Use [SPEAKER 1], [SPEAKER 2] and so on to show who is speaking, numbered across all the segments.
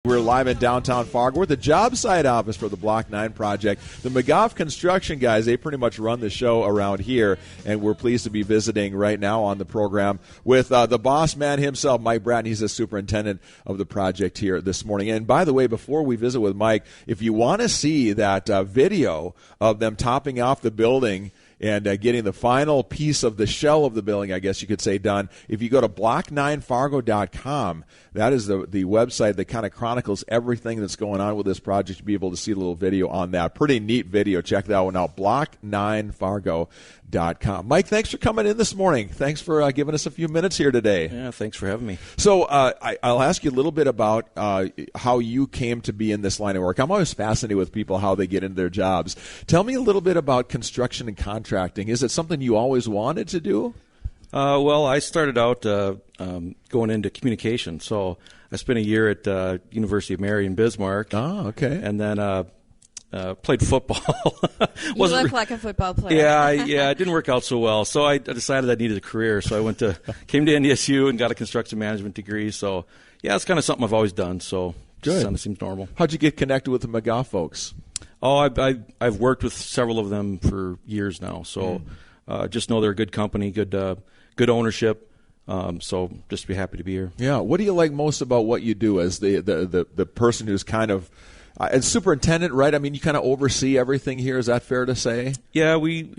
[SPEAKER 1] We're live in downtown Fargo. We're at the job site office for the Block 9 project. The McGough construction guys, they pretty much run the show around here, and we're pleased to be visiting right now on the program with the boss man himself, Mike Bratton. He's the superintendent of the project here this morning. And by the way, before we visit with Mike, if you want to see that video of them topping off the building and getting the final piece of the shell of the building, I guess you could say, done, if you go to block9fargo.com, that is the website that kind of chronicles everything that's going on with this project. You'll be able to see a little video on that. Pretty neat video. Check that one out, block9fargo.com. Mike, thanks for coming in this morning. Thanks for giving us a few minutes here today.
[SPEAKER 2] Yeah, thanks for having me.
[SPEAKER 1] So I'll ask you a little bit about how you came to be in this line of work. I'm always fascinated with people, how they get into their jobs. Tell me a little bit about construction and contracting. Is it something you always wanted to do?
[SPEAKER 2] Well, I started out going into communication. So I spent a year at University of Mary in Bismarck.
[SPEAKER 1] Oh, okay.
[SPEAKER 2] And then played football.
[SPEAKER 3] You look like a football player.
[SPEAKER 2] Yeah, it didn't work out so well. So I decided I needed a career. So I came to NDSU and got a construction management degree. So, yeah, it's kind of something I've always done. So
[SPEAKER 1] good.
[SPEAKER 2] It kind of seems normal.
[SPEAKER 1] How'd you get connected with the McGough folks?
[SPEAKER 2] Oh, I've worked with several of them for years now. So just know they're a good company, good ownership. So just be happy to be here.
[SPEAKER 1] Yeah. What do you like most about what you do as the person who's kind of as superintendent, right? I mean, you kind of oversee everything here. Is that fair to say?
[SPEAKER 2] Yeah, we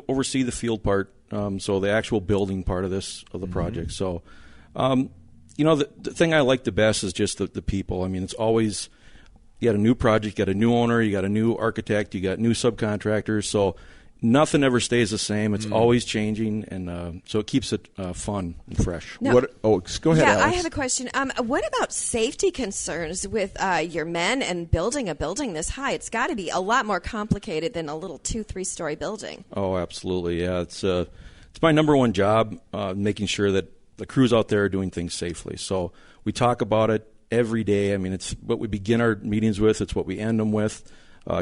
[SPEAKER 2] oversee the field part, so the actual building part of the project. So, the thing I like the best is just the people. I mean, it's always, you got a new project, you got a new owner, you got a new architect, you got new subcontractors. So nothing ever stays the same. It's always changing, and so it keeps it fun and fresh.
[SPEAKER 3] Now,
[SPEAKER 1] go ahead,
[SPEAKER 3] yeah,
[SPEAKER 1] Alex.
[SPEAKER 3] I have a question. What about safety concerns with your men and building a building this high? It's got to be a lot more complicated than a little 2-3-story building.
[SPEAKER 2] Oh, absolutely. Yeah, it's my number one job, making sure that the crews out there are doing things safely. So we talk about it every day. I mean, it's what we begin our meetings with. It's what we end them with.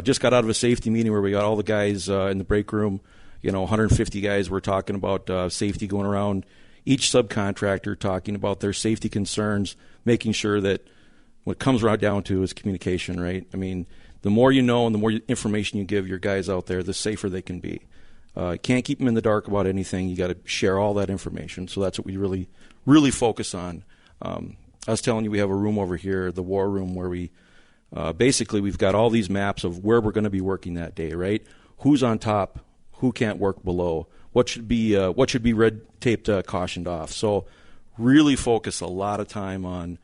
[SPEAKER 2] Just got out of a safety meeting where we got all the guys in the break room, 150 guys. We're talking about safety, going around each subcontractor, talking about their safety concerns, making sure that what it comes right down to is communication, right? I mean, the more you know and the more information you give your guys out there, the safer they can be. You can't keep them in the dark about anything. You got to share all that information. So that's what we really, really focus on. I was telling you, we have a room over here, the war room, where we basically we've got all these maps of where we're going to be working that day, right? Who's on top? Who can't work below? What should be red taped, cautioned off? So really focus a lot of time on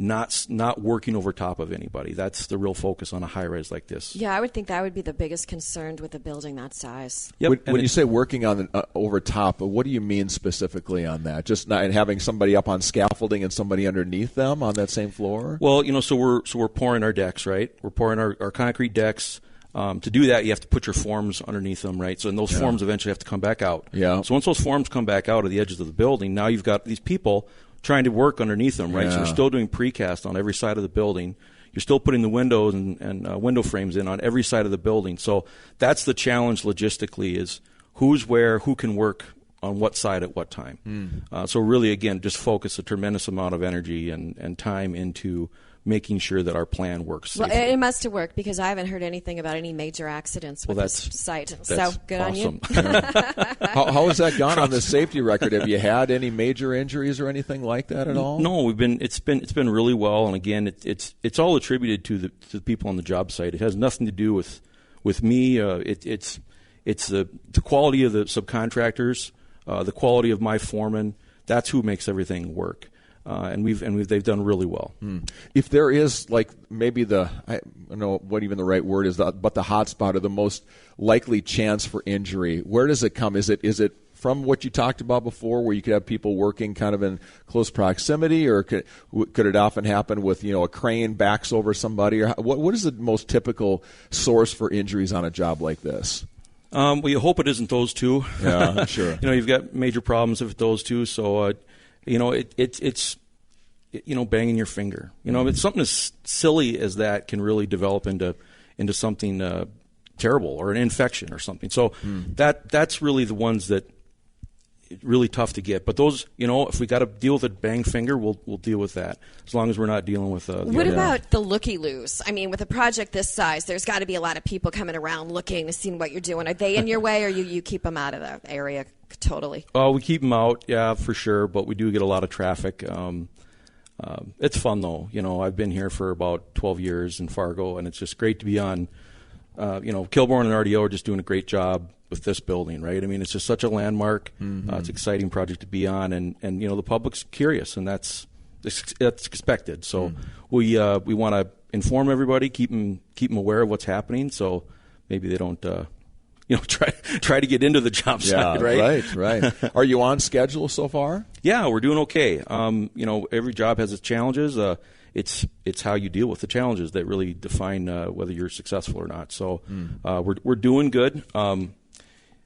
[SPEAKER 2] not working over top of anybody. That's the real focus on a high-rise like this.
[SPEAKER 3] Yeah, I would think that would be the biggest concern with a building that size.
[SPEAKER 1] Yep. When you say working on over top, what do you mean specifically on that? Just not having somebody up on scaffolding and somebody underneath them on that same floor?
[SPEAKER 2] Well, so we're pouring our decks, right? We're pouring our concrete decks. To do that, you have to put your forms underneath them, right? So, and those forms eventually have to come back out.
[SPEAKER 1] Yeah.
[SPEAKER 2] So once those forms come back out of the edges of the building, now you've got these people trying to work underneath them, right?
[SPEAKER 1] Yeah.
[SPEAKER 2] So you're still doing precast on every side of the building. You're still putting the windows and window frames in on every side of the building. So that's the challenge logistically, is who's where, who can work on what side at what time. So really, again, just focus a tremendous amount of energy and time into making sure that our plan works safely.
[SPEAKER 3] Well, it must have worked, because I haven't heard anything about any major accidents with this site. So good
[SPEAKER 2] awesome.
[SPEAKER 3] on you.
[SPEAKER 1] How has that gone on the safety record? Have you had any major injuries or anything like that at all?
[SPEAKER 2] No, it's been really well, and again, it's all attributed to the people on the job site. It has nothing to do with me. It's the quality of the subcontractors, the quality of my foreman. That's who makes everything work. And they've done really well.
[SPEAKER 1] If there is, like, maybe I don't know what even the right word is, but the hot spot or the most likely chance for injury, where does it come? Is it from what you talked about before, where you could have people working kind of in close proximity, or could it often happen with a crane backs over somebody? Or what is the most typical source for injuries on a job like this?
[SPEAKER 2] Well, you hope it isn't those two.
[SPEAKER 1] Yeah, sure.
[SPEAKER 2] You've got major problems if it's those two. So. It's banging your finger. It's something as silly as that can really develop into something terrible, or an infection or something. So that's really the ones that really tough to get. But those, if we got to deal with a bang finger, we'll deal with that, as long as we're not dealing with.
[SPEAKER 3] What about the looky-loos? I mean, with a project this size, there's got to be a lot of people coming around looking to see what you're doing. Are they in your way, or you keep them out of the area totally?
[SPEAKER 2] Oh, we keep them out, yeah, for sure. But we do get a lot of traffic. It's fun though. I've been here for about 12 years in Fargo, and it's just great to be on. Kilbourne and RDO are just doing a great job with this building, right? I mean, it's just such a landmark.
[SPEAKER 1] Mm-hmm.
[SPEAKER 2] It's an exciting project to be on, and the public's curious, and that's expected. So we want to inform everybody, keep them aware of what's happening, so maybe they don't try to get into the job site, right?
[SPEAKER 1] Right. Are you on schedule so far?
[SPEAKER 2] Yeah, we're doing okay. Every job has its challenges. It's how you deal with the challenges that really define whether you're successful or not. So we're doing good.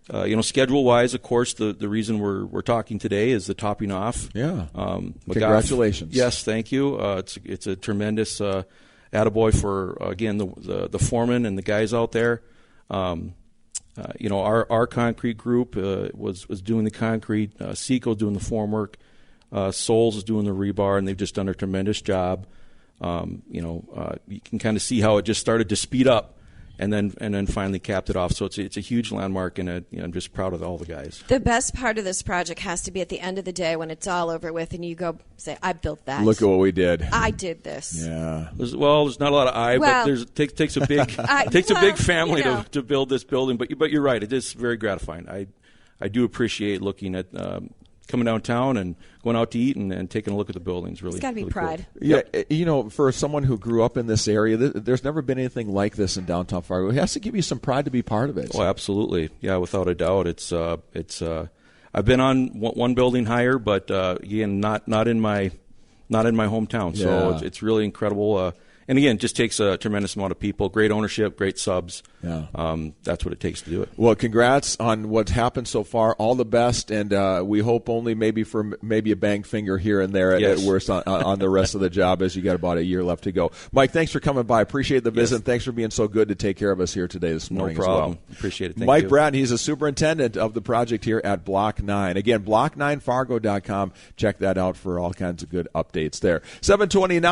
[SPEAKER 2] Schedule-wise, of course, the reason we're talking today is the topping off.
[SPEAKER 1] Yeah.
[SPEAKER 2] McGough,
[SPEAKER 1] congratulations.
[SPEAKER 2] Yes, thank you. It's a tremendous attaboy for again the foreman and the guys out there. Our concrete group was doing the concrete. Seco doing the formwork. Souls is doing the rebar, and they've just done a tremendous job. You can kind of see how it just started to speed up, and then finally capped it off. So it's a huge landmark, and I'm just proud of all the guys.
[SPEAKER 3] The best part of this project has to be at the end of the day when it's all over with, and you go say, "I built that.
[SPEAKER 1] Look at what we did.
[SPEAKER 3] I did this."
[SPEAKER 1] Yeah.
[SPEAKER 2] There's not a lot of but takes a big a big family to build this building. But you're right. It is very gratifying. I do appreciate looking at. Coming downtown and going out to eat and taking a look at the buildings. Really,
[SPEAKER 3] it's got to be
[SPEAKER 2] really
[SPEAKER 3] pride.
[SPEAKER 2] Cool.
[SPEAKER 1] Yeah, for someone who grew up in this area, there's never been anything like this in downtown Fargo. It has to give you some pride to be part of it.
[SPEAKER 2] Oh, absolutely. Yeah, without a doubt. It's I've been on one building higher, but again, not in my hometown. So it's really incredible. And again, it just takes a tremendous amount of people, great ownership, great subs.
[SPEAKER 1] Yeah.
[SPEAKER 2] That's what it takes to do it.
[SPEAKER 1] Well, congrats on what's happened so far. All the best, and we hope only maybe a bang finger here and there at worst on the rest of the job, as you got about a year left to go. Mike, thanks for coming by. Appreciate the visit. And thanks for being so good to take care of us here today this morning.
[SPEAKER 2] No problem.
[SPEAKER 1] As well.
[SPEAKER 2] Appreciate it. Thank
[SPEAKER 1] Mike
[SPEAKER 2] you.
[SPEAKER 1] Bratton, he's a superintendent of the project here at Block 9. Again, block9fargo.com. Check that out for all kinds of good updates there. 7:29.